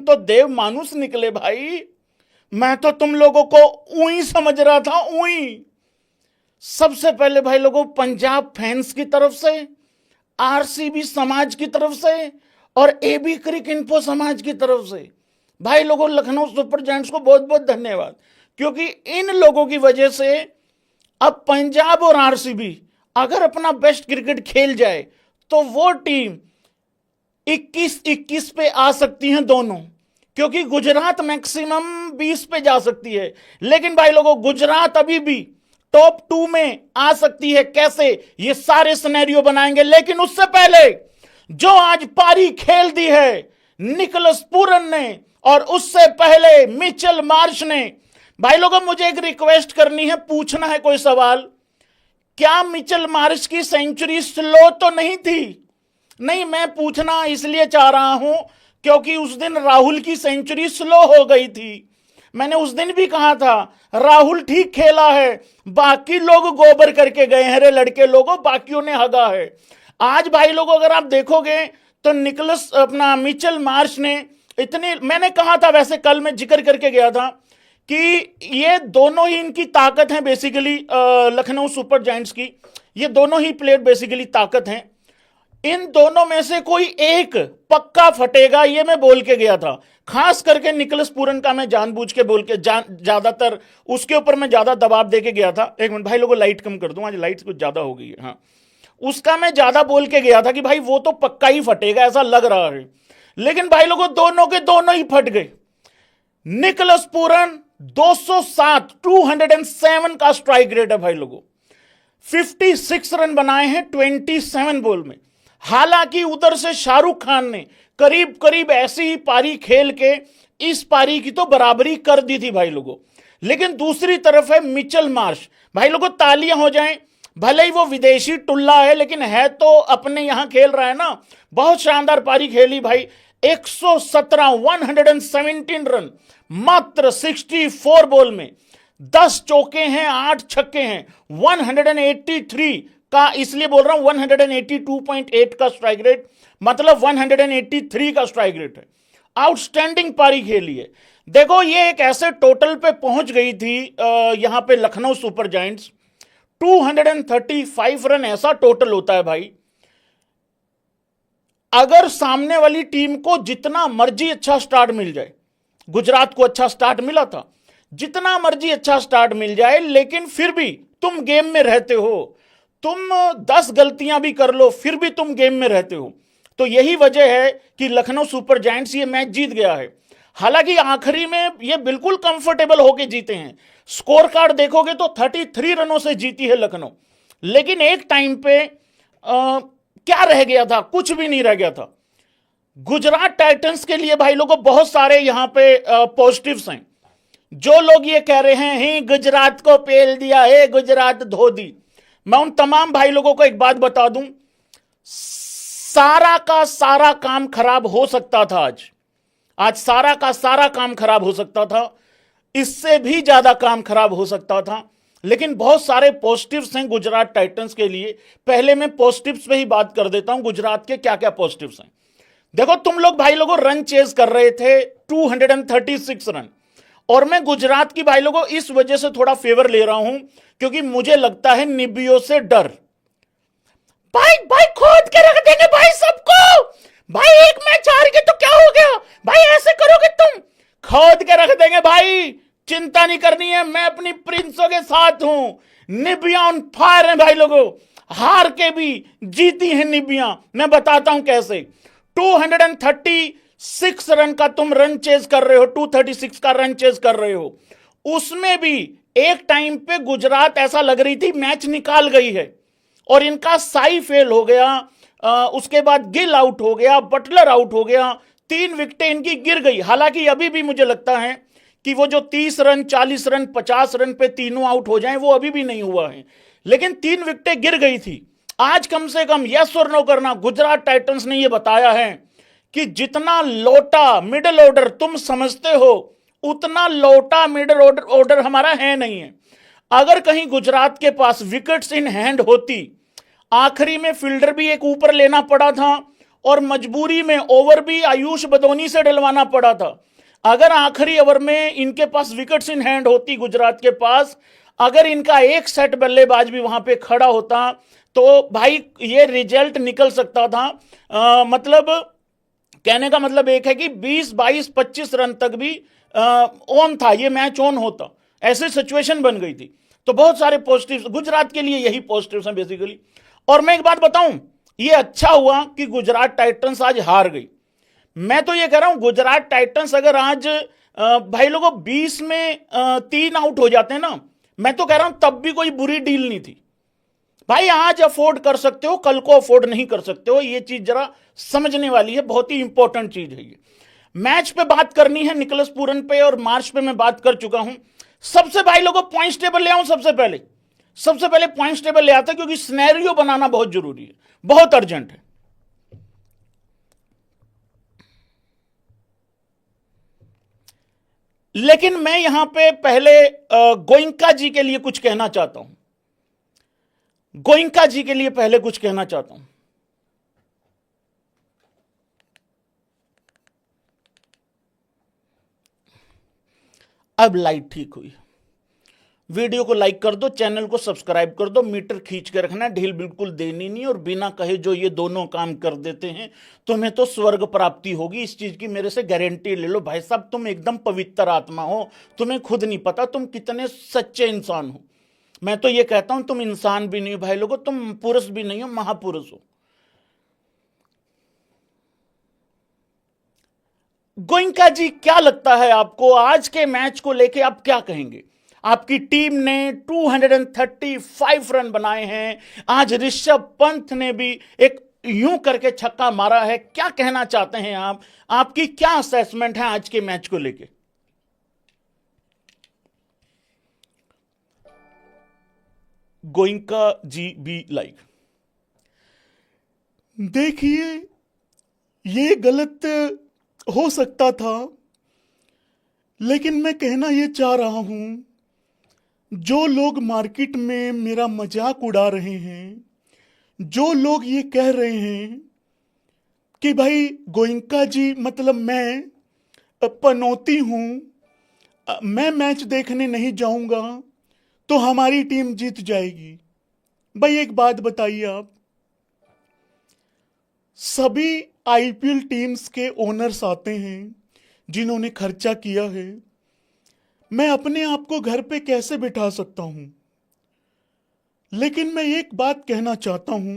तो देव मानुस निकले भाई। मैं तो तुम लोगों को ऊई समझ रहा था, ऊई। सबसे पहले भाई लोगों, पंजाब फैंस की तरफ से, आरसीबी समाज की तरफ से और एबी क्रिक इन्फो समाज की तरफ से भाई लोगों, लखनऊ सुपर जायंट्स को बहुत बहुत धन्यवाद। क्योंकि इन लोगों की वजह से अब पंजाब और आरसीबी अगर अपना बेस्ट क्रिकेट खेल जाए तो वो टीम 21-21 पे आ सकती हैं दोनों, क्योंकि गुजरात मैक्सिमम 20 पे जा सकती है। लेकिन भाई लोगों, गुजरात अभी भी टॉप 2 में आ सकती है। कैसे, ये सारे सिनेरियो बनाएंगे। लेकिन उससे पहले जो आज पारी खेल दी है निकोलस पूरन ने, और उससे पहले मिचेल मार्श ने। भाई लोगों, मुझे एक रिक्वेस्ट करनी है, पूछना है कोई सवाल। क्या मिचेल मार्श की सेंचुरी स्लो तो नहीं थी? नहीं, मैं पूछना इसलिए चाह रहा हूं क्योंकि उस दिन राहुल की सेंचुरी स्लो हो गई थी। मैंने उस दिन भी कहा था राहुल ठीक खेला है, बाकी लोग गोबर करके गए हैं रे लड़के लोगों, बाकियों ने हगा है। आज भाई लोगों अगर आप देखोगे तो निकोलस अपना मिचेल मार्श ने इतनी, मैंने कहा था, वैसे कल मैं जिक्र करके गया था कि ये दोनों ही इनकी ताकत है बेसिकली, लखनऊ सुपर जायंट्स की। ये दोनों ही प्लेयर बेसिकली ताकत हैं। इन दोनों में से कोई एक पक्का फटेगा, ये मैं बोल के गया था। खास करके निकोलस पूरन का मैं जानबूझ के बोल के ज्यादातर उसके ऊपर मैं ज्यादा दबाव दे के गया था। एक मिनट भाई लोगों, लाइट कम कर दूं, आज लाइट कुछ ज्यादा हो गई है। हाँ, उसका मैं ज्यादा बोल के गया था कि भाई वो तो पक्का ही फटेगा, ऐसा लग रहा है। लेकिन भाई लोगों, दोनों के दोनों ही फट गए। निकोलस पूरन 207 का स्ट्राइक रेट है भाई लोगों, 56 रन बनाए हैं 27 बॉल में। हालांकि उधर से शाहरुख खान ने करीब करीब ऐसी ही पारी खेल के इस पारी की तो बराबरी कर दी थी भाई लोगों। लेकिन दूसरी तरफ है मिचेल मार्श। भाई लोगों, तालियां हो जाएं, भले ही वो विदेशी टुल्ला है लेकिन है तो अपने यहां खेल रहा है ना। बहुत शानदार पारी खेली भाई, 117 रन मात्र 64 बॉल में, 10 चौके हैं, 8 छक्के हैं, 183 का, इसलिए बोल रहा हूं 182.8 का स्ट्राइक रेट, मतलब 183 का स्ट्राइक रेट है। आउटस्टैंडिंग पारी खेली है। देखो, ये एक ऐसे टोटल पे पहुंच गई थी यहां पे लखनऊ सुपर जायंट्स, 235 रन ऐसा टोटल होता है भाई। अगर सामने वाली टीम को जितना मर्जी अच्छा स्टार्ट मिल जाए, गुजरात को अच्छा स्टार्ट मिला था, जितना मर्जी अच्छा स्टार्ट मिल जाए, लेकिन फिर भी तुम गेम में रहते हो। तुम 10 गलतियां भी कर लो फिर भी तुम गेम में रहते हो। तो यही वजह है कि लखनऊ सुपर जायंट्स ये मैच जीत गया है। हालांकि आखिरी में ये बिल्कुल कंफर्टेबल होके जीते हैं। स्कोर कार्ड देखोगे तो 33 रनों से जीती है लखनऊ। लेकिन एक टाइम पे क्या रह गया था? कुछ भी नहीं रह गया था। गुजरात टाइटंस के लिए भाई लोगों बहुत सारे यहां पे पॉजिटिव्स हैं। जो लोग ये कह रहे हैं ही गुजरात को पेल दिया है, गुजरात धो दी, मैं उन तमाम भाई लोगों को एक बात बता दूं, सारा का सारा काम खराब हो सकता था। आज सारा का सारा काम खराब हो सकता था, इससे भी ज्यादा काम खराब हो सकता था। लेकिन बहुत सारे पॉजिटिव्स हैं गुजरात टाइटंस के लिए। पहले मैं पॉजिटिव्स पे ही बात कर देता हूं, गुजरात के क्या क्या पॉजिटिव्स हैं। देखो, तुम लोग भाई लोगों रन चेज कर रहे थे 236 रन, और मैं गुजरात की भाई लोगों इस वजह से थोड़ा फेवर ले रहा हूं क्योंकि मुझे लगता है निबियों से डर। भाई खोद के रख देंगे भाई सबको। भाई एक मैच हार के तो क्या हो गया भाई, ऐसे करोगे तुम, खोद के रख देंगे भाई, चिंता नहीं करनी है, मैं अपनी प्रिंसों के साथ हूं। निबिया ऑन फायर है भाई लोगों, हार के भी जीती है निबिया। मैं बताता हूं कैसे। 236 रन का तुम रन चेज कर रहे हो, 236 का रन चेज कर रहे हो, उसमें भी एक टाइम पे गुजरात ऐसा लग रही थी मैच निकाल गई है, और इनका साई फेल हो गया। उसके बाद गिल आउट हो गया, बटलर आउट हो गया, 3 विकेटें इनकी गिर गई। हालांकि अभी भी मुझे लगता है कि वो जो 30 रन, 40 रन, 50 रन पे तीनों आउट हो जाएं, वो अभी भी नहीं हुआ है। लेकिन 3 विकेटें गिर गई थी। आज कम से कम यस और नो करना, गुजरात टाइटंस ने यह बताया है कि जितना लोटा मिडिल ऑर्डर तुम समझते हो, उतना लोटा मिडिल ऑर्डर हमारा है नहीं है। अगर कहीं गुजरात के पास विकेट्स इन हैंड होती, आखिरी में फील्डर भी एक ऊपर लेना पड़ा था, और मजबूरी में ओवर भी आयुष बदौनी से डलवाना पड़ा था। अगर आखिरी ओवर में इनके पास विकेट्स इन हैंड होती गुजरात के पास, अगर इनका एक सेट बल्लेबाज भी वहां पे खड़ा होता तो भाई ये रिजल्ट निकल सकता था। मतलब कहने का मतलब एक है कि 20, 22, 25 रन तक भी ऑन था, ये मैच ऑन होता, ऐसी सिचुएशन बन गई थी। तो बहुत सारे पॉजिटिव गुजरात के लिए, यही पॉजिटिव्स हैं बेसिकली। और मैं एक बात बताऊं, ये अच्छा हुआ कि गुजरात टाइटंस आज हार गई। मैं तो ये कह रहा हूं गुजरात टाइटंस अगर आज भाई लोगों 20 में 3 आउट हो जाते हैं ना, मैं तो कह रहा हूं तब भी कोई बुरी डील नहीं थी। भाई आज अफोर्ड कर सकते हो, कल को अफोर्ड नहीं कर सकते हो, ये चीज जरा समझने वाली है, बहुत ही इंपॉर्टेंट चीज है ये। मैच पे बात करनी है, निकोलस पूरन पे और मार्च पे मैं बात कर चुका हूं। सबसे भाई लोगों पॉइंट्स टेबल ले आऊं, सबसे पहले पॉइंट्स टेबल ले आता, क्योंकि सिनेरियो बनाना बहुत जरूरी है, बहुत अर्जेंट है। लेकिन मैं यहां पे पहले गोइंका जी के लिए कुछ कहना चाहता हूं, गोइंका जी के लिए पहले कुछ कहना चाहता हूं। अब लाइट ठीक हुई, वीडियो को लाइक कर दो, चैनल को सब्सक्राइब कर दो, मीटर खींच के रखना, ढील बिल्कुल देनी नहीं, और बिना कहे जो ये दोनों काम कर देते हैं तुम्हें तो स्वर्ग प्राप्ति होगी, इस चीज की मेरे से गारंटी ले लो। भाई साहब तुम एकदम पवित्र आत्मा हो, तुम्हें खुद नहीं पता तुम कितने सच्चे इंसान हो। मैं तो ये कहता हूं तुम इंसान भी नहीं हो भाई लोगों, तुम पुरुष भी नहीं हो, महापुरुष हो। गोइंका जी क्या लगता है आपको, आज के मैच को लेके आप क्या कहेंगे? आपकी टीम ने 235 रन बनाए हैं, आज ऋषभ पंत ने भी एक यूं करके छक्का मारा है, क्या कहना चाहते हैं आप? आपकी क्या असेसमेंट है आज के मैच को लेके? गोइंका जी बी लाइक, देखिए ये गलत हो सकता था, लेकिन मैं कहना ये चाह रहा हूं, जो लोग मार्केट में मेरा मजाक उड़ा रहे हैं, जो लोग ये कह रहे हैं कि भाई गोइंका जी मतलब मैं पनौती हूं, मैं मैच देखने नहीं जाऊंगा तो हमारी टीम जीत जाएगी। भाई एक बात बताइए आप, सभी आईपीएल टीम्स के ओनर्स आते हैं जिन्होंने खर्चा किया है, मैं अपने आप को घर पे कैसे बिठा सकता हूं? लेकिन मैं एक बात कहना चाहता हूं,